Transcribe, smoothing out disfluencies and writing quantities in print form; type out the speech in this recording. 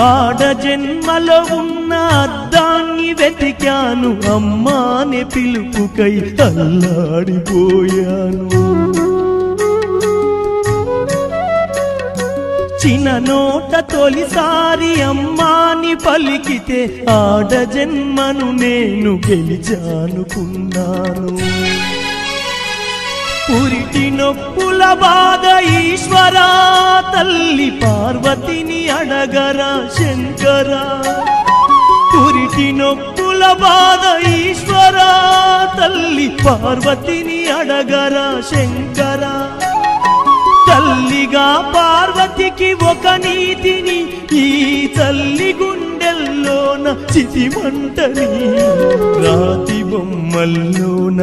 ఆడ జన్మలో ఉన్న అద్దాన్ని వెతికాను, అమ్మానే పిలుపుకై అల్లాడిపోయాను. చిన్న నోట తొలిసారి అమ్మాని పలికితే ఆడ జన్మను నేను గెలిచానుకున్నాను. పురిటి నొప్పుల బాధ ఈశ్వరా, తల్లి పార్వతిని అడగరా శంకరా. పురిటి నొప్పుల బాధ ఈశ్వరా, తల్లి పార్వతిని అడగరా శంకరా. తల్లిగా పార్వతికి ఒక నీతిని, ఈ తల్లి గుండెల్లోన చితిమంటని, రాతి బొమ్మల్లోన